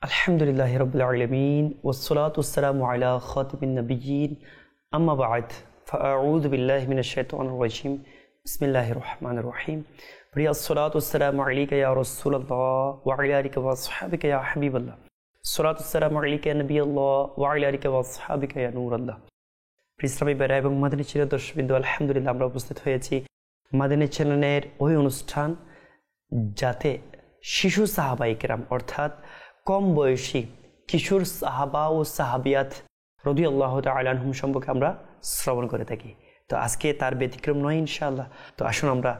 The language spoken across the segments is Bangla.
আলহামদুলিল্লাহি রাব্বিল আলামিন ওয়াসসালাতু ওয়াসসালামু আলা খাতিমিন নাবিয়্যিন আম্মা বা'দ ফাআউযু বিল্লাহি মিনাশ শাইতানির রাজীম বিসমিল্লাহির রহমানির রহিম প্রিয় সালাতু ওয়াসসালামু আলাইকা ইয়া রাসূলুল্লাহ ওয়া আলা আলিকা ওয়া আসহাবিকা ইয়া হাবিবাল্লাহ সালাতু ওয়াসসালামু আলাইকা ইয়া নবিয়াল্লাহ ওয়া আলা আলিকা ওয়া আসহাবিকা ইয়া নূরাল্লাহ। ইসলামী বেড়া এবং মাদানী চ্যানেল দর্শকবৃন্দ, আলহামদুলিল্লাহ আমরা উপস্থিত হয়েছি মাদানী চ্যানেলের ওই অনুষ্ঠান যাতে শিশু সাহাবায়ে কেরাম অর্থাৎ কম বয়সী কিশোর সাহাবা ও সাহাবিয়াত রাদিয়াল্লাহু তাআলা আনহুম সম্পর্কে আমরা শ্রবণ করে থাকি। তো আজকে তার ব্যতিক্রম নয় ইনশাআল্লাহ। তো আসুন আমরা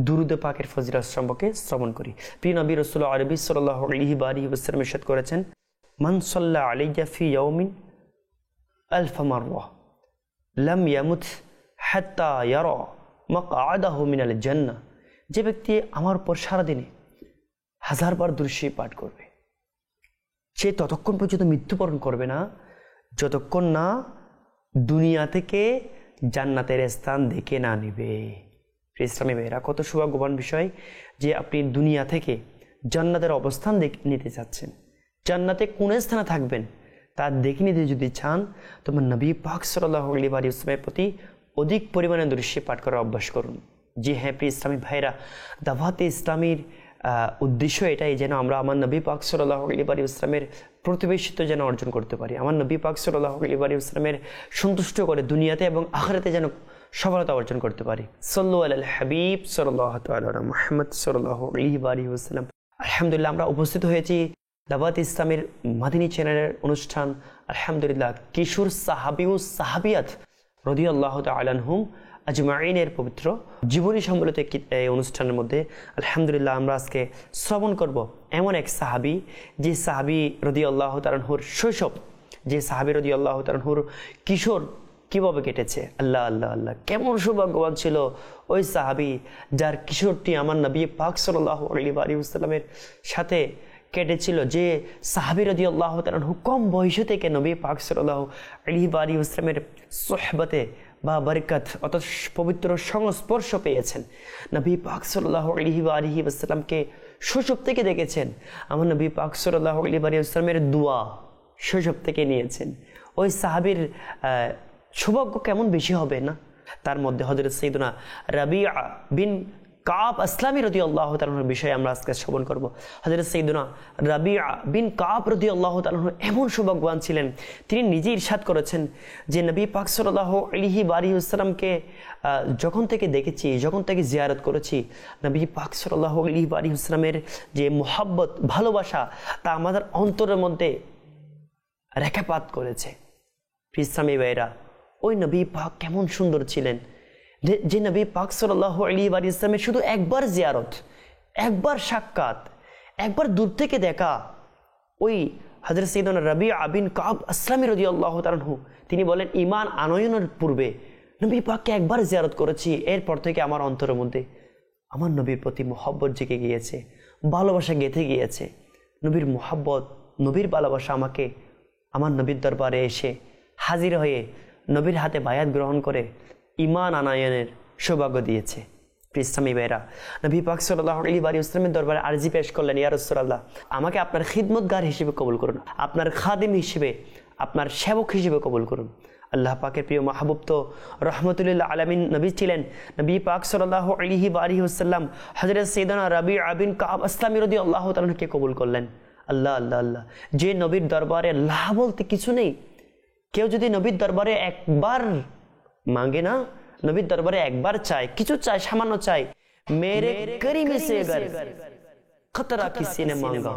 দুরূদ পাকের ফজিলত সম্পর্কে শ্রবণ করি। প্রিয় নবী রাসূল আরবি সাল্লাল্লাহু আলাইহি ওয়াসাল্লাম ইরশাদ করেছেন, মান সাল্লা আলাইয়া ফি ইয়াউমিন আলফ মাররা লাম ইয়ামুত হাত্তা ইয়ারা মাকআদাহু মিনাল জান্নাহ। যে ব্যক্তি আমার উপর সারাদিনে 1000 বার দুরূদ শরীফ পাঠ করবে, সে ততক্ষণ পর্যন্ত মৃত্যুবরণ করবে না যতক্ষণ না দুনিয়া থেকে জান্নাতের স্থান দেখে না নেবে। ইসলামী ভাইরা, কত সৌভাগ্যবান বিষয় যে আপনি দুনিয়া থেকে জান্নাতের অবস্থান নিতে চাচ্ছেন, জান্নাতে কোন স্থানে থাকবেন তা দেখে নিতে যদি চান, তোমার নবী পাক সাল্লাল্লাহু আলাইহি ওয়াসাল্লামের প্রতি অধিক পরিমাণে দুরূদ শরীফ পাঠ করার অভ্যাস করুন। জি হ্যাঁ প্রিয় ইসলামী ভাইরা, দাওয়াতে ইসলামীর উদ্দেশ্য এটাই যেন আমরা আমার নবী পাক সাল্লাল্লাহু আলাইহি ওয়াসাল্লামের প্রতিবেশিত্ব যেন অর্জন করতে পারি, আমার নবী পাক সাল্লাল্লাহু আলাইহি ওয়াসাল্লামের সন্তুষ্ট করে দুনিয়াতে এবং আখিরাতে যেন সফলতা অর্জন করতে পারি। সাল্লু আলাল হাবিব সাল্লাল্লাহু তাআলা আলা মুহাম্মদ সাল্লাল্লাহু আলাইহি ওয়াসাল্লাম। আলহামদুলিল্লাহ আমরা উপস্থিত হয়েছি দাওয়াত ইসলামের মাদানী চ্যানেলের অনুষ্ঠান আলহামদুলিল্লাহ কিশোর সাহাবী ও সাহাবিয়াত রাদিয়াল্লাহু তাআলা আনহুম আজমাইনের পবিত্র জীবনী সম্বলিত এই অনুষ্ঠানের মধ্যে আলহামদুলিল্লাহ আমরা আজকে শ্রবণ করব এমন এক সাহাবী, যে সাহাবী রাদিয়াল্লাহু তাআলা আনহুর শৈশব, যে সাহাবী রাদিয়াল্লাহু তাআলা আনহুর কিশোর কিভাবে কেটেছে। আল্লাহ আল্লাহ আল্লাহ, কেমন সৌভাগ্যবান ছিল ওই সাহাবী যার কিশোরটি আমার নবী পাক সাল্লাল্লাহু আলাইহি ওয়াসাল্লামের সাথে কেটেছিল। যে সাহাবী রাদিয়াল্লাহু তাআলা আনহু কম বয়স থেকে নবী পাক সাল্লাল্লাহু আলাইহি ওয়াসাল্লামের সোহবতে বা বরকত অর্থাৎ পবিত্র সংস্পর্শ পেয়েছেন, নবী পাক সাল্লাল্লাহু আলাইহি ওয়াসাল্লামকে শৈশব থেকে দেখেছেন, আমার নবী পাক সাল্লাল্লাহু আলাইহি ওয়াসাল্লামের দোয়া শৈশব থেকে নিয়েছেন। ওই সাহাবীর সৌভাগ্য কেমন বেশি হবে না। তার মধ্যে হযরত সাইয়্যিদুনা রাবিআ বিন কাব আসলামী রাদিয়াল্লাহু তাআলা আনহুর বিষয়ে আমরা আজকে শ্রবণ করব। হযরত সাইয়্যিদুনা রাবিআ বিন কাব রাদিয়াল্লাহু তাআলা আনহু এমন সৌভাগ্যবান ছিলেন, তিনি নিজে ইরশাদ করেছেন যে নবী পাক সাল্লাল্লাহু আলাইহি ওয়াসাল্লামকে যখন থেকে দেখেছি, যখন থেকে জিয়ারত করেছি, নবী পাক সাল্লাল্লাহু আলাইহি ওয়াসাল্লামের যে মুহাব্বত ভালোবাসা তা আমাদের অন্তরের মধ্যে রেখাপাত করেছে। ইসলামী ভাইরা, ওই নবী পাক কেমন সুন্দর ছিলেন যে নবী পাক সাল্লাল্লাহু আলাইহি ওয়াসাল্লামের শুধু একবার জিয়ারত, একবার সাক্ষাৎ, একবার দূর থেকে দেখা। ওই হযরত সাইয়্যিদুনা রাবিআ বিন কাব আসলামী রাদিয়াল্লাহু তাআলা আনহু তিনি বলেন, ঈমান আনয়নের পূর্বে নবী পাককে একবার জিয়ারত করেছি, এরপর থেকে আমার অন্তরের মধ্যে আমার নবীর প্রতি মুহাব্বত জেগে গিয়েছে, ভালোবাসা গেঁথে গিয়েছে। নবীর মুহাব্বত, নবীর ভালোবাসা আমাকে আমার নবীর দরবারে এসে হাজির হয়ে নবীর হাতে বায়াত গ্রহণ করে ঈমান আনয়নের সৌভাগ্য দিয়েছে। ইসলামী ভাইরা, নবী পাক সাল্লাল্লাহু আলাইহি ওয়াসাল্লামের দরবারে আরজি পেশ করলেন, ইয়া রাসূলুল্লাহ, আমাকে আপনার খিদমতগার হিসেবে কবুল করুন, আপনার খাদিম হিসেবে, আপনার সেবক হিসেবে কবুল করুন। আল্লাহ পাকের প্রিয় মাহবুব তো রহমতুল্লিল আলামিন নবী ছিলেন। নবী পাক সাল্লাল্লাহু আলাইহি ওয়াসাল্লাম হযরত সাইয়্যিদুনা রাবিআ বিন কাব আসলামী রাদিয়াল্লাহু তাআলা আনহুকে কবুল করলেন। আল্লাহ আল্লাহ আল্লাহ, যে নবীর দরবারে লা বলতে কিছু নেই। কেউ যদি নবীর দরবারে একবার মাঙ্গে না, নবীর দরবারে একবার চায়, কিছু চায়, সামান্য চায়, মেরে করিম সে अगर खतरा किसी ने मांगा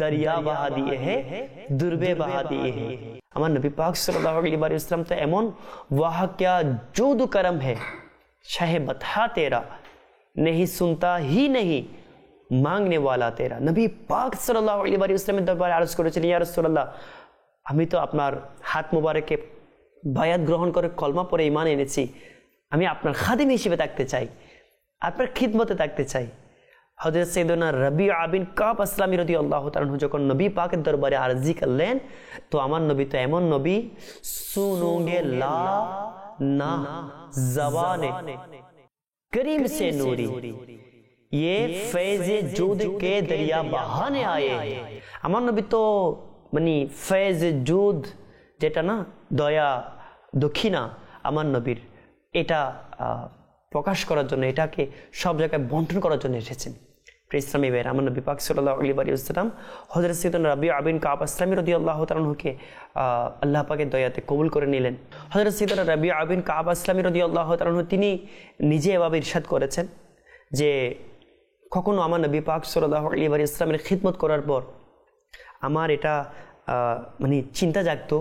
दरिया बहा दिए है दुर्बे बहा दिए है। আমার নবী পাক সাল্লাল্লাহু আলাইহি ওয়াসাল্লাম তো এমন, ওয়াহ क्या জুদ করম है শাহে বতা তেরা नहीं सुनता ही नहीं मांगने वाला तेरा। নবী পাক সাল্লাল্লাহু আলাইহি ওয়াসাল্লামের দরবারে আরজ করেছিলেন, ইয়া রাসূলুল্লাহ, আমি তো আপনার হাত মোবারকে বায়াত গ্রহণ করে কলমা পড়ে ঈমান এনেছি, আমি আপনার খাদিম হিসেবে থাকতে চাই, আপনার খিদমতে থাকতে চাই। হযরত সাইয়্যিদুনা রাবিআ বিন কাব আসলামী রাদিয়াল্লাহু তাআলা আনহু যখন নবী পাকের দরবারে আরজি করলেন, তো আমার নবী তো এমন নবী, সুনুগে লা না জবানে করিম সে নূরি ये फैज़ जूद के दरिया बहाने आए। আমার নবী তো মানে ফেজ জুদ যেটা না, দয়া দক্ষিণা আমার নবীর, এটা প্রকাশ করার জন্য, এটাকে সব জায়গায় বন্টন করার জন্য এসেছেন। ইসলামী ভাইয়ের, আমার নবী পাক সাল্লাল্লাহু আলাইহি ওয়াসাল্লাম হযরত সাইয়েদনা রাবিআ বিন কাব আসলামী রাদিয়াল্লাহু তাআলা আনহুকে আল্লাহ পাকের দয়াতে কবুল করে নিলেন। হযরত সাইয়েদনা রাবিআ বিন কাব আসলামী রাদিয়াল্লাহু তাআলা আনহু তিনি নিজে এভাবে ইরশাদ করেছেন যে কখনো আমার নবী পাক সাল্লাল্লাহু আলাইহি ওয়াসাল্লামের খিদমত করার পর আমার এটা মানে চিন্তা জাগতো,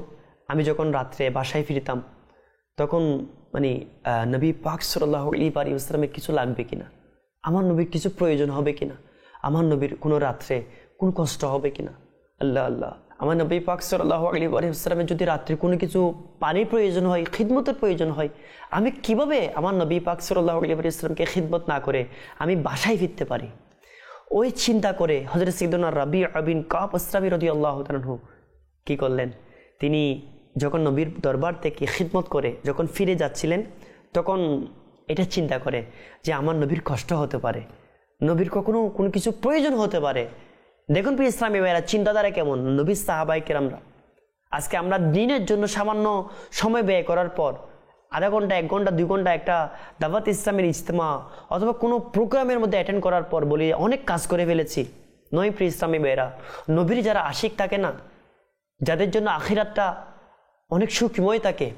আমি যখন রাত্রে বাসায় ফিরতাম তখন মানে নবী পাক সাল্লাল্লাহু আলাইহি ওয়াসাল্লামের কিছু লাগবে কিনা, আমার নবীর কিছু প্রয়োজন হবে কিনা, আমার নবীর কোনো রাত্রে কোনো কষ্ট হবে কিনা। আল্লাহ আল্লাহ, আমার নবী পাক সাল্লাল্লাহু আলাইহি ওয়াসাল্লামের যদি রাত্রে কোনো কিছু পানির প্রয়োজন হয়, খিদমতের প্রয়োজন হয়, আমি কিভাবে আমার নবী পাক সাল্লাল্লাহু আলাইহি ওয়াসাল্লামকে খিদমত না করে আমি বাসায় ফিরতে পারি। ওই চিন্তা করে হযরত সাইয়েদনা রাবিআ বিন কাব আসলামী রাদিয়াল্লাহু তাআলা আনহু কি করলেন, তিনি যখন নবীর দরবার থেকে খিদমত করে যখন ফিরে যাচ্ছিলেন তখন এটা চিন্তা করে যে আমার নবীর কষ্ট হতে পারে, নবীর কখনো কোনো কিছু প্রয়োজন হতে পারে। দেখুন প্রিয় ইসলামী ভাইয়েরা, চিন্তাধারা কেমন নবীর সাহাবায়ে কেরামরা। আজকে আমরা দিনের জন্য সামান্য সময় ব্যয় করার পর আধা ঘন্টা, 1 ঘন্টা, 2 ঘন্টা একটা দাওয়াত ইসলামের ইজতেমা অথবা কোনো প্রোগ্রামের মধ্যে অ্যাটেন্ড করার পর বলি অনেক কাজ করে ফেলেছি। নয় প্রিয় ইসলামী ভাইয়েরা, নবীর যারা আশিক থাকে না, যাদের জন্য আখিরাতটা অনেক সুখময় থাকে,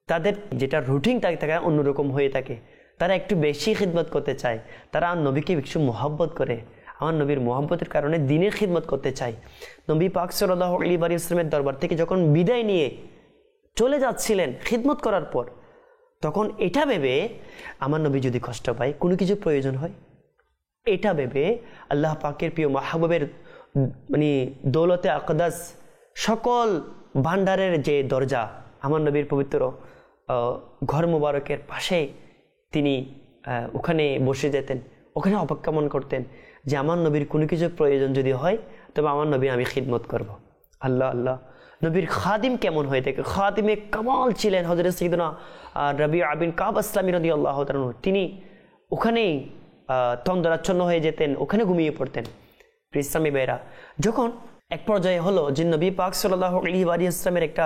তাদের যেটা রুটিন থাকে অন্যরকম হয়ে থাকে, তারা একটু বেশি খিদমত করতে চায়, তারা নবীকে একটু মোহাব্বত করে, আমার নবীর মোহাব্বতের কারণে দিনের খিদমত করতে চায়। নবী পাক সাল্লাল্লাহু আলাইহি ওয়াসাল্লামের দরবার থেকে যখন বিদায় নিয়ে চলে যাচ্ছিলেন খিদমত করার পর, তখন এটা ভেবে আমার নবী যদি কষ্ট পায়, কোনো কিছু প্রয়োজন হয়, এটা ভেবে আল্লাহ পাকের প্রিয় মাহবুবের মানে দৌলতে আকদাস সকল ভান্ডারের যে দরজা আমার নবীর পবিত্র ঘর মুবারকের পাশে তিনি ওখানে বসে যেতেন, ওখানে অপেক্ষামন করতেন যে আমার নবীর কোনো কিছু প্রয়োজন যদি হয় তবে আমার নবীর আমি খিদমত করব। আল্লাহ আল্লাহ, নবীর খাদিম কেমন হয়ে থাকে, খাদিমে কামাল ছিলেন হযরত সাইয়েদনা রাবিআ বিন কাব আসলামী রাদিয়াল্লাহু তাআলা আনহু। তিনি ওখানেই তন্দ্রাচ্ছন্ন হয়ে যেতেন, ওখানে ঘুমিয়ে পড়তেন। ইসলামী ভাইরা, যখন এক পর্যায়ে হলো যে নবী পাক সাল্লাল্লাহু আলাইহি ওয়াসাল্লামের একটা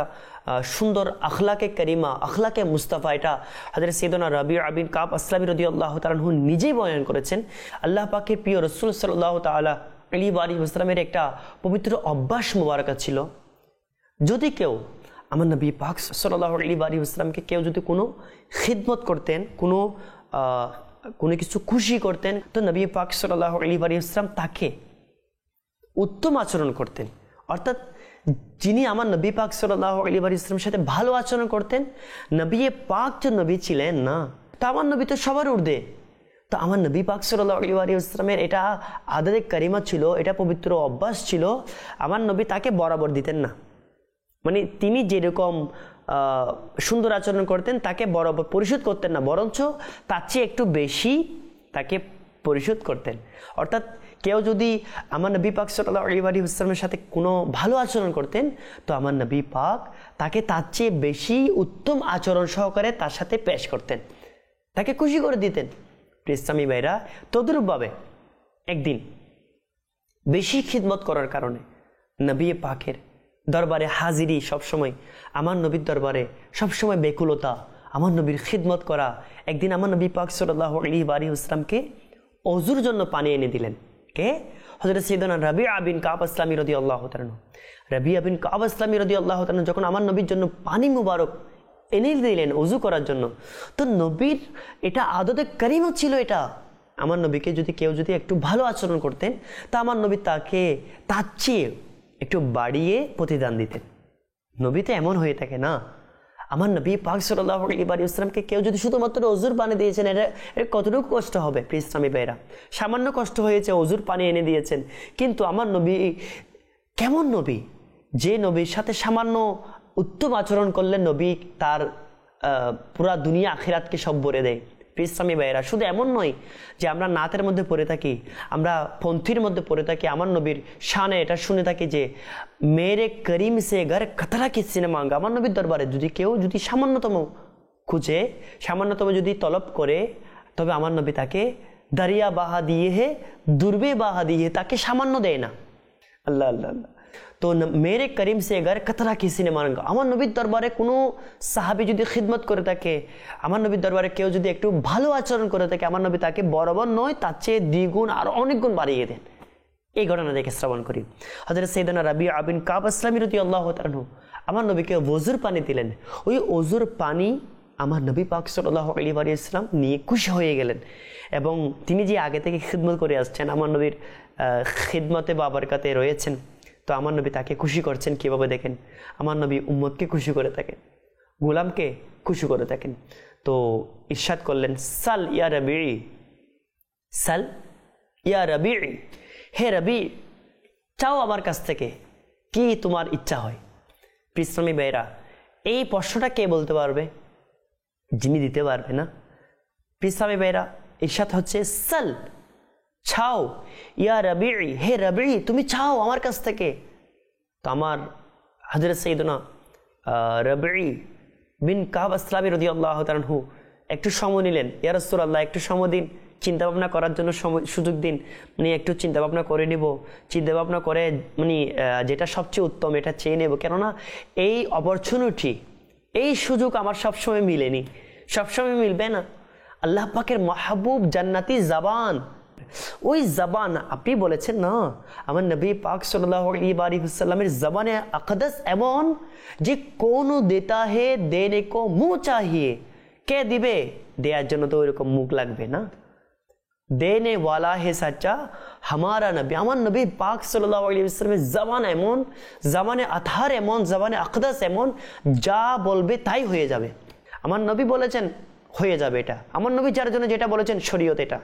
সুন্দর আখলাকে কারিমা, আখলাকে মুস্তাফা, এটা হযরত সাইয়েদনা রাবিআ বিন কাব আসলামী রাদিয়াল্লাহু তাআলা আনহু নিজেই বয়ান করেছেন। আল্লাহ পাকের প্রিয় রাসূল সাল্লাল্লাহু তাআলা আলাইহি ওয়াসাল্লামের একটা পবিত্র অভ্যাস মুবারাকা ছিল, যদি কেউ আমার নবী পাক সাল্লাল্লাহু আলাইহি ওয়াসাল্লামকে কেউ যদি কোনো খিদমত করতেন, কোনো কিছু খুশি করতেন, তো নবী পাক সাল্লাল্লাহু আলাইহি ওয়াসাল্লাম তাকে উত্তম আচরণ করতেন। অর্থাৎ যিনি আমার নবী পাক সাল্লাল্লাহু আলাইহি ওয়াসাল্লামের সাথে ভালো আচরণ করতেন, নবী পাক যে নবী ছিলেন না, তো আমার নবী তো সবার ঊর্ধ্বে, তো আমার নবী পাক সাল্লাল্লাহু আলাইহি ওয়াসাল্লামের এটা আদরে কারিমা ছিল, এটা পবিত্র অভ্যাস ছিল, আমার নবী তাকে বরাবর দিতেন না। মানে তিনি যেরকম সুন্দর আচরণ করতেন তাকে বরাবর পরিশোধ করতেন না, বরঞ্চ তার চেয়ে একটু বেশি তাকে পরিশোধ করতেন। অর্থাৎ কেউ যদি আমার নবী পাক সাল্লাল্লাহু আলাইহি ওয়াসাল্লামের সাথে কোনো ভালো আচরণ করতেন, তো আমার নবী পাক তাকে তার চেয়ে বেশি উত্তম আচরণ সহকারে তার সাথে পেশ করতেন, তাকে খুশি করে দিতেন। ইসলামী ভাইরা, তদ্রূপভাবে একদিন বেশি খিদমত করার কারণে নবী পাকের দরবারে হাজিরি সবসময়, আমার নবীর দরবারে সবসময় বেকুলতা, আমার নবীর খিদমত করা। একদিন আমার নবী পাক সাল্লাল্লাহু আলাইহি ওয়াসাল্লামকে ওযুর জন্য পানি এনে দিলেন। কে? হযরত সাইয়েদনা রাবিআ বিন কাব আসলামী রাদিয়াল্লাহু তাআলা। রাবিআ বিন কাব আসলামী রাদিয়াল্লাহু তাআলা যখন আমার নবীর জন্য পানি মুবারক এনে দিলেন ওযু করার জন্য, তো নবীর এটা আদতে কারিমা ছিল, এটা আমার নবীকে যদি কেউ যদি একটু ভালো আচরণ করতেন, তা আমার নবী তাকে তার চেয়ে একটু বাড়িয়ে প্রতিদান দিতেন। নবী তো এমন হয়ে থাকে না, আমার নবী পাক সাল্লাল্লাহু আলাইহি ওয়াসাল্লামকে কেউ যদি শুধুমাত্র ওযুর পানি দিয়েছেন, এটা কতটুকু কষ্ট হবে প্রিয় ইসলামী ভাইরা? সামান্য কষ্ট হয়েছে, ওযুর পানি এনে দিয়েছেন, কিন্তু আমার নবী কেমন নবী, যে নবীর সাথে সামান্য উত্তম আচরণ করলে নবী তার পুরা দুনিয়া আখিরাতকে সব ভরে দেয়। প্রিয় ইসলামী ভাইরা, শুধু এমন নয় যে আমরা নাতের মধ্যে পড়ে থাকি, আমরা পন্থীর মধ্যে পড়ে থাকি, আমার নবীর শানে এটা শুনে থাকি যে মেরে করিম সে ঘর কতরা কি সিনেমা। আমার নবীর দরবারে যদি কেউ যদি সামান্যতম খুঁজে, সামান্যতম যদি তলব করে, তবে আমার নবী তাকে दरिया बहा दिए है, दुर्बे बहा दिए है, ताकि सामान्य देय ना। अल्लाह अल्लाह अल्लाह। तो मेरे करीम से अगर कतरा किसी ने मांगा, আমার নবীর দরবারে কোনো সাহাবী যদি খিদমত করে থাকে, আমার নবীর দরবারে কেউ যদি একটু ভালো আচরণ করে থাকে, আমার নবী তাকে বরাবর নয় তার চেয়ে দ্বিগুণ আর অনেক গুণ বাড়িয়ে দেন। এই ঘটনা দেখে শ্রবণ করি। হযরত সাইয়েদনা রাবিআ বিন কাব আসলামী রাদিয়াল্লাহু তাআলা আনহু আমার নবীকে ওযুর পানি দিলেন। ওই ওযুর পানি আমার নবী পাক সাল্লাল্লাহু আলাইহি ওয়াসাল্লাম নিয়ে খুশি হয়ে গেলেন এবং তিনি যে আগে থেকে খিদমত করে আসছেন, আমার নবীর খিদমতে বা বরকতে রয়েছেন, তো আমার নবী তাকে খুশি করছেন কিভাবে দেখেন। আমার নবী উম্মতকে খুশি করে থাকেন, গোলামকে খুশি করে থাকেন। তো ইরশাদ করলেন, সাল ইয়া রবি, সাল ইয়া রবি, হে রবি চাও আমার কাছ থেকে, কি তোমার ইচ্ছা হয়। ইসলামী ভাইরা, এই প্রশ্নটা কে বলতে পারবে? যিনি দিতে পারবে না। ইসলামী ভাইরা, ইরশাদ হচ্ছে সাল, চাও, ইয়া রবি, হে রবি তুমি চাও আমার কাছ থেকে। তো আমার হযরত সাইয়েদনা রবি বিন কাব আসলামী রাদিয়াল্লাহু তাআলা আনহু একটু সময় নিলেন। ইয়া রাসূলুল্লাহ একটু সময় দিন, চিন্তা ভাবনা করার জন্য সুযোগ দিন, মানে একটু চিন্তা ভাবনা করে নিব, চিন্তা ভাবনা করে মানে যেটা সবচেয়ে উত্তম এটা চেয়ে নেব। কেননা এই অপরচুনিটি, এই সুযোগ আমার সবসময় মিলেনি, সবসময় মিলবে না। আল্লাহ পাকের মাহবুব জান্নাতি জবান, ওই জবান আপনি বলেছেন না, আমার নবী পাক সাল্লাল্লাহু আলাইহি ওয়াসাল্লামের জবানে আকদস এমন যে কোন দেতা হে দেনে কো মুহ চাহিয়ে, কে দিবে, দেওয়ার জন্য তো ওইরকম মুখ লাগবে না। দেনে ওয়ালা হে সাচ্চা হামারা নবী, আমার নবী পাক সাল্লাল্লাহু আলাইহি ওয়াসাল্লামের জবান এমন, জবানে আতহার এমন, জবানে আকদস এমন, যা বলবে তাই হয়ে যাবে। আমার নবী বলেছেন হয়ে যাবে এটা, আমার নবী যার জন্য যেটা বলেছেন শরীয়ত এটা।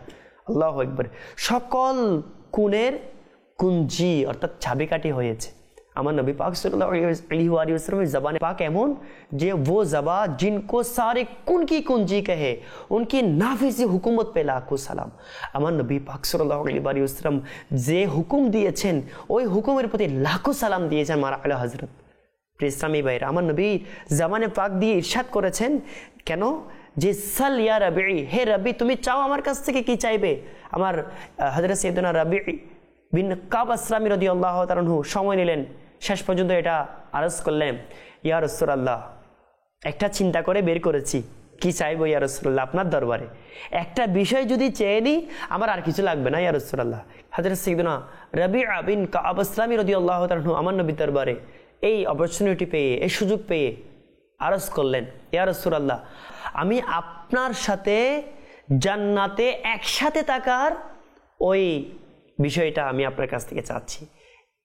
আল্লাহু আকবার। সকল কুনের কুঞ্জি অর্থাৎ চাবিকাঠি হয়েছে আমার নবী পাক সাল্লাল্লাহু আলাইহি ওয়াসাল্লামের জবানে পাক এমন যে वो ज़बा जिनको सारे कुन की कुंजी कहे उनकी नाफिज़ हुकूमत पे लाखों सलाम। আমার নবী পাক সাল্লাল্লাহু আলাইহি ওয়াসাল্লাম যে হুকুম দিয়েছেন ওই হুকুমের প্রতি লাখো সালাম দিয়েছেন আমার আলা হযরত। ইসলামী ভাইরা, আমার নবী জবানে পাক দিয়ে ইরশাদ করেছেন কেন, যে সাল ইয়া রবি, হে রবি তুমি চাও আমার কাছ থেকে, কি চাইবে। আমার হযরত সাইয়েদনা রবি বিন কাব আসলামী রাদিয়াল্লাহু তাআলা আনহু সময় নিলেন, শেষ পর্যন্ত এটা আরজ করলেন, ইয়া রাসূলুল্লাহ একটা চিন্তা করে বের করেছি, কি চাইবো ইয়া রাসূলুল্লাহ আপনার দরবারে, একটা বিষয় যদি চেয়ে নিই আমার আর কিছু লাগবে না ইয়া রাসূলুল্লাহ। হযরত সাইয়েদনা রাবিআ বিন কাব আসলামী রাদিয়াল্লাহু তাআলা আনহু আমার নবীর দরবারে এই অপরচুনিটি পেয়ে, এই সুযোগ পেয়ে আরজ করলেন, ইয়া রাসূলুল্লাহ আমি আপনার সাথে জান্নাতে একসাথে থাকার ওই বিষয়টা আমি আপনার কাছ থেকে চাচ্ছি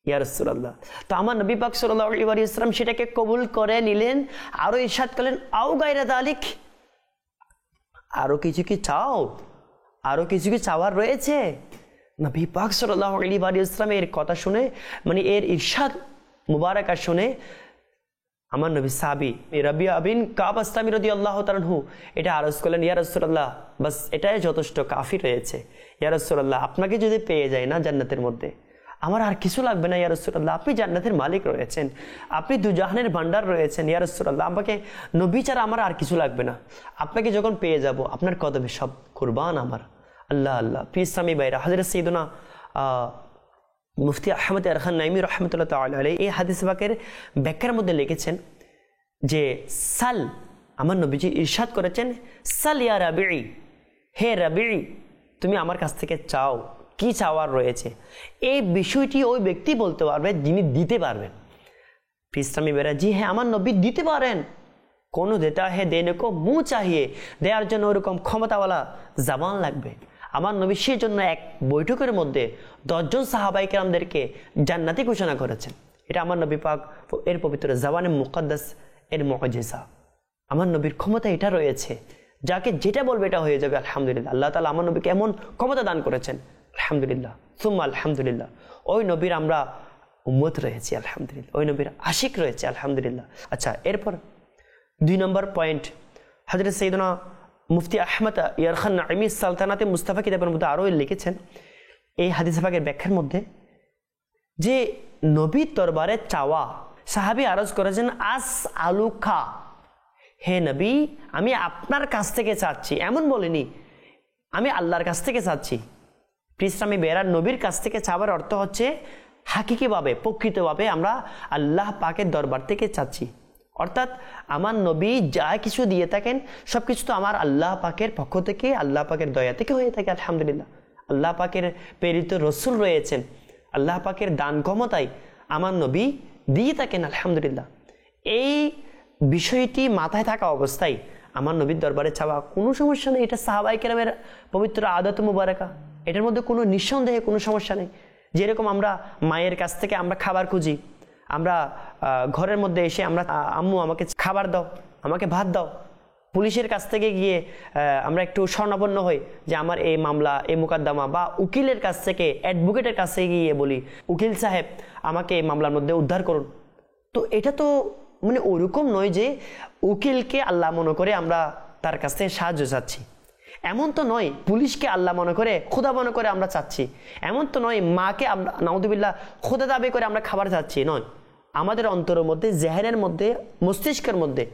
ইয়া রাসূলুল্লাহ। তো আমার নবী পাক সাল্লাল্লাহু আলাইহি ওয়াসাল্লাম সেটাকে কবুল করে নিলেন। আরো ইরশাদ করলেন, আও গায়রা যালিক, আরো কিছু কি চাও, আরো কিছু কি চাওয়ার রয়েছে। নবী পাক সাল্লাল্লাহু আলাইহি ওয়াসাল্লামের কথা শুনে, মানে এর ইরশাদ মুবারাকা শুনে আমার নবী সাহাবী রাবিআ বিন কাব আসলামী রাদিয়াল্লাহু তাআলা আনহু এটা আরজ করলেন, ইয়া রাসূলুল্লাহ বাস এটাই যথেষ্ট, কাফি রয়েছে ইয়া রাসূলুল্লাহ। আপনাকে যদি পেয়ে যায় না জান্নাতের মধ্যে, আমার আর কিছু লাগবে না ইয়া রাসূলুল্লাহ। আপনি জান্নাতের মালিক রয়েছেন, আপনি দুজাহানের ভান্ডার রয়েছেন ইয়া রাসূলুল্লাহ। আমাকে নবী ছাড়া আমার আর কিছু লাগবে না। আপনাকে যখন পেয়ে যাব আপনার কদমে সব কুরবান আমার। আল্লাহ আল্লাহ। ইসলামী ভাইরা, হযরত সাইয়েদনা মুফতি আহমদ আরখান নাইমি রহমতুল্লাহ তাআলা আলাইহি এই হাদিস পাকের ব্যাখ্যার মধ্যে লিখেছেন যে সাল, আমার নবীজি ইরশাদ করেছেন, সাল ইয়া রবি, হে রবি তুমি আমার কাছ থেকে চাও, কি চাওয়ার রয়েছে। এই বিষয়টি ওই ব্যক্তি বলতে পারবে যিনি দিতে পারবেন। ইসলামী ভাইরা, জি হ্যাঁ আমার নবী দিতে পারেন। কোনো দেতা হে দেনে কো মুহ চাহিয়ে, দেওয়ার জন্য ওরকম ক্ষমতাওয়ালা জবান লাগবে। আমার নবী সেই জন্য এক বৈঠকের মধ্যে 10 জন সাহাবায়ে কেরামদেরকে জান্নাতি ঘোষণা করেছেন। এটা আমার নবী পাক এর পবিত্র জবানে মুকদ্দাস এর মুআজিজা। আমার নবীর ক্ষমতা এটা রয়েছে, যাকে যেটা বলবে এটা হয়ে যাবে। আলহামদুলিল্লাহ, আল্লাহ তাআলা আমার নবীকে এমন ক্ষমতা দান করেছেন। আলহামদুলিল্লাহ, সুম্মা আলহামদুলিল্লাহ। ওই নবীর আমরা উম্মত রয়েছি আলহামদুলিল্লাহ, ওই নবীর আশিক রয়েছে আলহামদুলিল্লাহ। আচ্ছা, এরপর 2 নম্বর পয়েন্ট, হযরত সাইয়েদনা মুফতি আহমদ ইয়ারখান নাইমি সালতানাতে মুস্তাফা কিতাবের মধ্যে আরও লিখেছেন এই হাদিস পাকের ব্যাখ্যার মধ্যে যে নবীর দরবারে চাওয়া, সাহাবী আরজ করেছেন, আস আলুকা, হে নবী আমি আপনার কাছ থেকে চাচ্ছি। এমন বলেনি আমি আল্লাহর কাছ থেকে চাচ্ছি। ইসলামী বেরার নবীর কাছ থেকে চাওয়ার অর্থ হচ্ছে হাকিকিভাবে, প্রকৃতভাবে আমরা আল্লাহ পাকের দরবার থেকে চাচ্ছি। অর্থাৎ আমার নবী যা কিছু দিয়ে থাকেন সব কিছু তো আমার আল্লাহ পাকের পক্ষ থেকে, আল্লাহ পাকের দয়া থেকে হয়ে থাকে। আলহামদুলিল্লাহ, আল্লাহ পাকের প্রেরিত রসুল রয়েছেন, আল্লাহ পাকের দান ক্ষমতায় আমার নবী দিয়ে থাকেন। আলহামদুলিল্লাহ, এই বিষয়টি মাথায় থাকা অবস্থায় আমার নবীর দরবারে চাওয়া কোনো সমস্যা নেই। এটা সাহাবায়ে কেরামের পবিত্র আদত মুবারাকা, এটার মধ্যে কোনো নিঃসন্দেহে কোনো সমস্যা নেই। যেরকম আমরা মায়ের কাছ থেকে আমরা খাবার খুঁজি, আমরা ঘরের মধ্যে এসে আমরা আম্মু আমাকে খাবার দাও, আমাকে ভাত দাও। পুলিশের কাছ থেকে গিয়ে আমরা একটু স্বর্ণাপন্ন হই যে আমার এই মামলা, এই মোকদ্দমা, বা উকিলের কাছ থেকে, অ্যাডভোকেটের কাছ থেকে গিয়ে বলি উকিল সাহেব আমাকে এই মামলার মধ্যে উদ্ধার করুন। তো এটা তো মানে ওরকম নয় যে উকিলকে আল্লাহ মনে করে আমরা তার কাছ থেকে সাহায্য চাচ্ছি, এমন তো নয়। পুলিশকে আল্লাহ মনে করে, খোদা মনে করে আমরা চাচ্ছি, এমন তো নয়। মাকে আমরা নাউযুবিল্লাহ খোদা দাবি করে আমরা খাবার চাচ্ছি, নয়। আমাদের অন্তরের মধ্যে, জেহেনের মধ্যে, মস্তিষ্কের মধ্যে,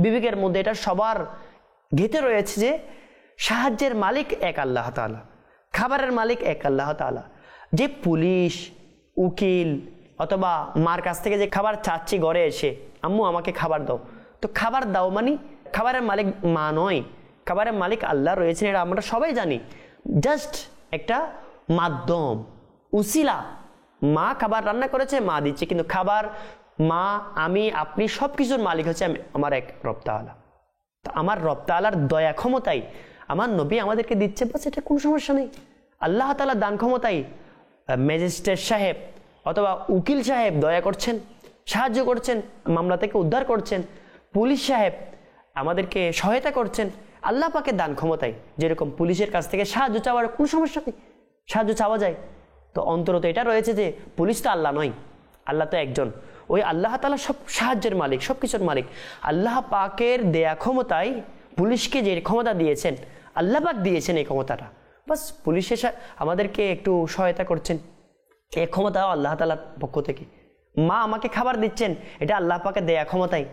বিবেকের মধ্যে এটা সবার গেঁথে রয়েছে যে সাহায্যের মালিক এক আল্লাহ তাআলা, খাবারের মালিক এক আল্লাহ তাআলা। যে পুলিশ, উকিল অথবা মার কাছ থেকে যে খাবার চাচ্ছি ঘরে এসে, আম্মু আমাকে খাবার দাও, তো খাবার দাও মানে খাবারের মালিক মা নয়, খাবারের মালিক আল্লাহ রয়েছেন, এটা আমরা সবাই জানি। জাস্ট একটা মাধ্যম, উসিলা। মা খাবার রান্না করেছে, মা দিচ্ছে, কিন্তু খাবার মা, আমি, আপনি সব কিছুর মালিক হচ্ছে আমার এক রব তাআলা। তো আমার রব তাআলার দয়া ক্ষমতায় আমার নবী আমাদেরকে দিচ্ছে, বাস, এটা কোনো সমস্যা নেই। আল্লাহ তাআলা দান ক্ষমতায় ম্যাজিস্ট্রেট সাহেব অথবা উকিল সাহেব দয়া করছেন, সাহায্য করছেন, মামলা থেকে উদ্ধার করছেন। পুলিশ সাহেব আমাদেরকে সহায়তা করছেন আল্লাহ পাকের দান ক্ষমতায়। যেরকম পুলিশের কাছ থেকে সাহায্য চাওয়ার কোনো সমস্যা নেই, সাহায্য চাওয়া যায়। তো অন্তরত এটা রয়েছে যে পুলিশ তো আল্লাহ নয়, আল্লাহ তো একজন। ওই আল্লাহ তাআলা সব সাহায্যের মালিক, সব কিছুর মালিক। আল্লাহ পাকের দেয়া ক্ষমতায় পুলিশকে যে ক্ষমতা দিয়েছেন, আল্লাহ পাক দিয়েছেন এই ক্ষমতাটা, বাস পুলিশের আমাদেরকে একটু সহায়তা করছেন, এই ক্ষমতা আল্লাহ তাআলার পক্ষ থেকে। মা আমাকে খাবার দিচ্ছেন, এটা আল্লাহ পাকের দেয়া ক্ষমতায়,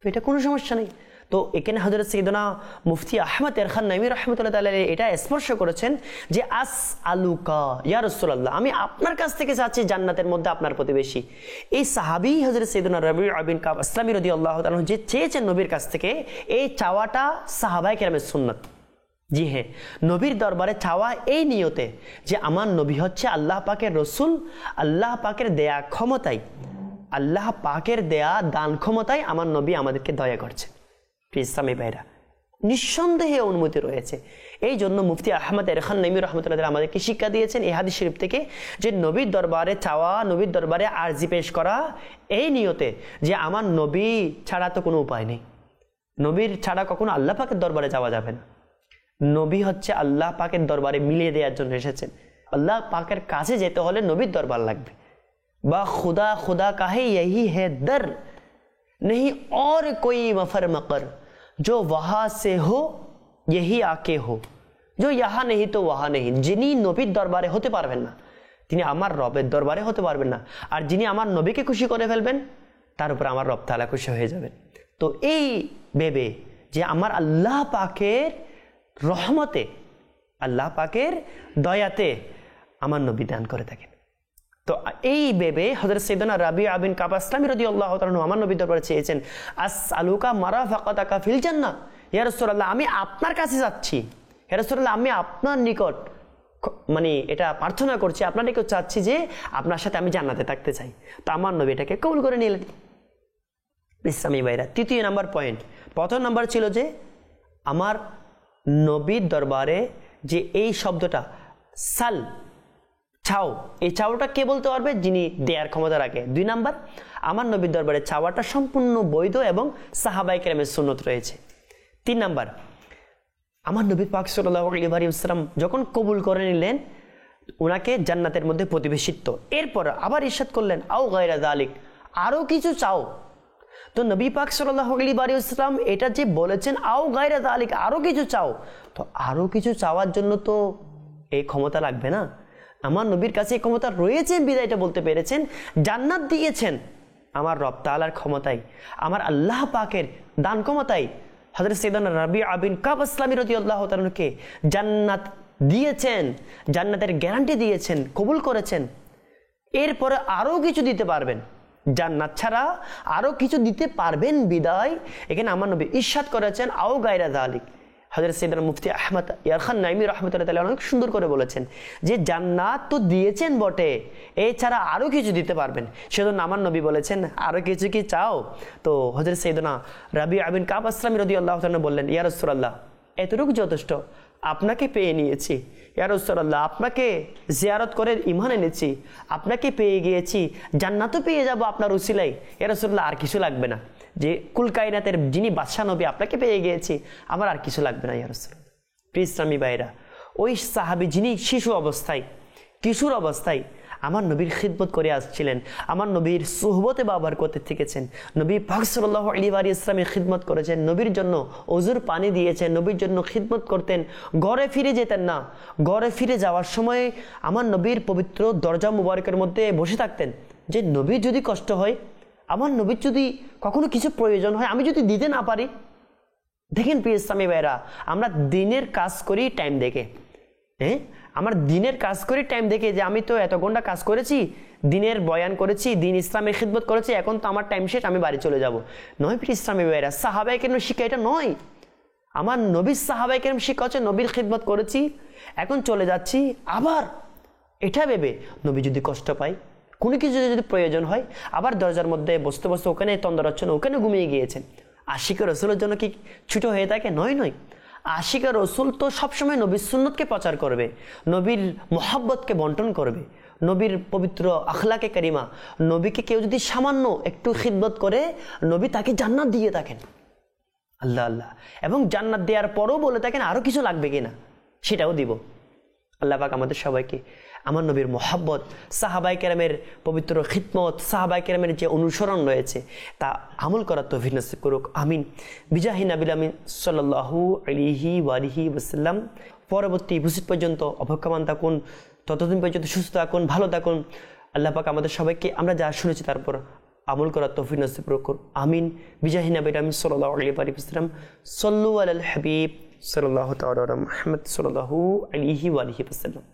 তো এটা কোনো সমস্যা নেই। তো এখানে হযরত সাইয়েদনা মুফতি আহমদ এরখান নাইমি রাহমাতুল্লাহ তাআলা এটা স্পর্শ করেছেন যে আস আলুকা ইয়া রাসূলুল্লাহ, আমি আপনার কাছ থেকে চাচ্ছি জান্নাতের মধ্যে আপনার প্রতিবেশী। এই সাহাবী হযরত সাইয়েদনা রাবিআ বিন কাব আসলামী রাদিয়াল্লাহু তাআলা যে চেয়েছেন নবীর কাছ থেকে, এই চাওয়াটা সাহাবায়ে কেরামের সুন্নাত। জি হ্যাঁ, নবীর দরবারে চাওয়া এই নিয়তে যে আমার নবী হচ্ছে আল্লাহ পাকের রসুল, আল্লাহ পাকের দেয়া ক্ষমতায়, আল্লাহ পাকের দেয়া দান ক্ষমতায় আমার নবী আমাদেরকে দয়া করছে। ইসলামী ভাইরা, নিঃসন্দেহে অনুমতি রয়েছে। এই জন্য মুফতি আহমদ এরখান নাইমি রাহমাতুল্লাহ আমাদেরকে শিক্ষা দিয়েছেন এই হাদিস শরীফ থেকে যে নবীর দরবারে চাওয়া, নবীর দরবারে আরজি পেশ করা এই নিয়তে যে আমার নবী ছাড়া তো কোনো উপায় নেই, নবীর ছাড়া কখনো আল্লাহ পাকের দরবারে যাওয়া যাবে না। নবী হচ্ছে আল্লাহ পাকের দরবারে মিলিয়ে দেওয়ার জন্য এসেছেন। আল্লাহ পাকের কাছে যেতে হলে নবীর দরবার লাগবে। বা খুদা খুদা কাহে यही है दर नहीं और कोई मफर मकर जो वहां से हो यही आके हो जो यहाँ नहीं तो वहां नहीं। যিনি নবীর দরবারে হতে পারবেন না তিনি আমার রবের দরবারে হতে পারবেন না, আর যিনি আমার নবীকে খুশি করে ফেলবেন তার উপর আমার রব তাআলা খুশি হয়ে যাবেন। তো এই ভেবে যে আমার আল্লাহ পাকের রহমতে, আল্লাহ পাকের দয়াতে আমার নবী দান করে থাকেন। তো এই ভেবে হযরত সাইয়েদনা রাবিআ বিন কাব আসলামী রাদিয়াল্লাহু তাআলা আমার নবীর দরবারে চেয়েছেন আসআলুকা মারাফাকাতাকা ফিল জান্নাহ, ইয়া রাসূলুল্লাহ আমি আপনার কাছে যাচ্ছি, ইয়া রাসূলুল্লাহ আমি আপনার নিকট মানে এটা প্রার্থনা করছি, আপনার নিকট চাচ্ছি যে আপনার সাথে আমি জান্নাতে থাকতে চাই। তো আমার নবী এটাকে কবুল করে নিলেন। ইসলামী ভাইরা, তৃতীয় নাম্বার পয়েন্ট। প্রথম নাম্বার ছিল যে আমার নবীর দরবারে যে এই শব্দটা সাল, চাও, এই চাওয়াটা কে বলতে পারবে? যিনি দেয়ার ক্ষমতা রাখে। 2 নাম্বার, আমার নবীর দরবারে চাওয়াটা সম্পূর্ণ বৈধ এবং সাহাবায়ে কেরামের সুন্নত রয়েছে। 3 নাম্বার, আমার নবী পাক সাল্লাল্লাহু আলাইহি ওয়াসাল্লাম যখন কবুল করে নিলেন ওনাকে জান্নাতের মধ্যে প্রতিবেশিত্ব, এরপর আবার ইরশাদ করলেন আও গায়রা যালিক, আরো কিছু চাও। তো নবী পাক সাল্লাল্লাহু আলাইহি ওয়াসাল্লাম এটা যে বলেছেন আও গায়রা যালিক, আরো কিছু চাও, তো আরো কিছু চাওয়ার জন্য তো এই ক্ষমতা লাগবে না। আমার নবীর কাছে এই ক্ষমতা রয়েছে বিধায় এটা বলতে পেরেছেন। জান্নাত দিয়েছেন আমার রব তাআলার ক্ষমতায়, আমার আল্লাহ পাকের দান ক্ষমতায়। হযরত সাইয়েদনা রাবিআ বিন কাব আসলামী রাদিয়াল্লাহু তাআলাকে জান্নাত দিয়েছেন, জান্নাতের গ্যারান্টি দিয়েছেন, কবুল করেছেন। এরপরে আরও কিছু দিতে পারবেন, জান্নাত ছাড়া আরও কিছু দিতে পারবেন বিদায় এখানে আমার নবী ইরশাদ করেছেন আও গায়রা যালিক। হযরত সাইয়েদনা মুফতি আহমদ ইয়ার খান নাইমি রাহমাতুল্লাহি তাআলা অনেক সুন্দর করে বলেছেন যে জান্নাত তো দিয়েছেন বটে, এছাড়া আরও কিছু দিতে পারবেন। সেজন্য আমার নবী বলেছেন আরও কিছু কি চাও? তো হযরত সাইয়েদনা রাবিআ বিন কাব আসলামী রাদিয়াল্লাহু তাআলা বললেন, ইয়া রাসূলুল্লাহ এতটুকু যথেষ্ট, আপনাকে পেয়ে নিয়েছি। ইয়া রাসূলুল্লাহ আপনাকে জিয়ারত করে ঈমান এনেছি, আপনাকে পেয়ে গিয়েছি, জান্নাতও পেয়ে যাব আপনার উসিলায়। ইয়া রাসূলুল্লাহ আর কিছু লাগবে না, যে কুল কায়নাতের যিনি বাদশা নবী আপনাকে পেয়ে গিয়েছি, আমার আর কিছু লাগবে না ইয়া রাসূলুল্লাহ। প্রিয় ইসলামী ভাইরা, ওই সাহাবী যিনি শিশু অবস্থায়, কিশোর অবস্থায় আমার নবীর খিদমত করে আসছিলেন, আমার নবীর সুহবতে ব্যবহার করতে শিখেছেন, নবী পাক সাল্লাল্লাহু আলাইহি ওয়াসাল্লামের খিদমত করেছেন, নবীর জন্য ওযুর পানি দিয়েছেন, নবীর জন্য খিদমত করতেন, ঘরে ফিরে যেতেন না। ঘরে ফিরে যাওয়ার সময় আমার নবীর পবিত্র দরজা মুবারকের মধ্যে বসে থাকতেন, যে নবীর যদি কষ্ট হয়, আমার নবীর যদি কখনো কিছু প্রয়োজন হয়, আমি যদি দিতে না পারি। দেখেন প্রিয় ইসলামী ভাইরা, আমরা দিনের কাজ করি টাইম দেখে, হ্যাঁ আমার দিনের কাজ করি টাইম দেখে, যে আমি তো এত ঘন্টা কাজ করেছি, দিনের বয়ান করেছি, দিন ইসলামের খিদমত করেছি, এখন তো আমার টাইম শেষ, আমি বাড়ি চলে যাব। নয় প্রিয় ইসলামী ভাইরা, সাহাবায়ে কেরামের শিক্ষা এটা নয়। আমার নবীর সাহাবায়ে কেরাম শিক্ষা হচ্ছে নবীর খিদমত করেছি, এখন চলে যাচ্ছি, আবার এটা ভেবে নবী যদি কষ্ট পায়, কোনো কিছু যদি প্রয়োজন হয়, আবার দরজার মধ্যে বসতে বসতে ওখানে তন্দর হচ্ছে না, ওখানে ঘুমিয়ে গিয়েছেন। আশিকের রসুলের জন্য কি ছোট হয়ে থাকে? নয় নয়, আশিকের রসুল তো সবসময় নবীর সুন্নতকে প্রচার করবে, নবীর মোহাব্বতকে বন্টন করবে, নবীর পবিত্র আখলাকে কারিমা। নবীকে কেউ যদি সামান্য একটু খিদমত করে, নবী তাকে জান্নাত দিয়ে থাকেন, আল্লাহ আল্লাহ, এবং জান্নাত দেওয়ার পরও বলে থাকেন আরও কিছু লাগবে কিনা, সেটাও দিব। আল্লাহ পাক আমাদের সবাইকে আমার নবীর মোহাব্বত, সাহাবায়ে কেরামের পবিত্র খিদমত, সাহাবায়ে কেরামের যে অনুসরণ রয়েছে তা আমল করার তৌফিক নসিব করুক, আমিন। বিজাহি নবিল আমিন সাল্লাল্লাহু আলাইহি ওয়াসাল্লাম। পরবর্তী ভিজিট পর্যন্ত অপেক্ষমান থাকুন, ততদিন পর্যন্ত সুস্থ থাকুন, ভালো থাকুন। আল্লাহ পাক আমাদের সবাইকে আমরা যা শুনেছি তারপর আমল করার তৌফিক নসিব করুক, আমিন। বিজাহি নবিল আমিন সাল্লাল্লাহু আলাইহি ওয়াসাল্লাম। সাল্লু আলাল হাবিব সাল্লাল্লাহু তাআলা আলা মুহাম্মদ সাল্লাল্লাহু আলাইহি ওয়াসাল্লাম।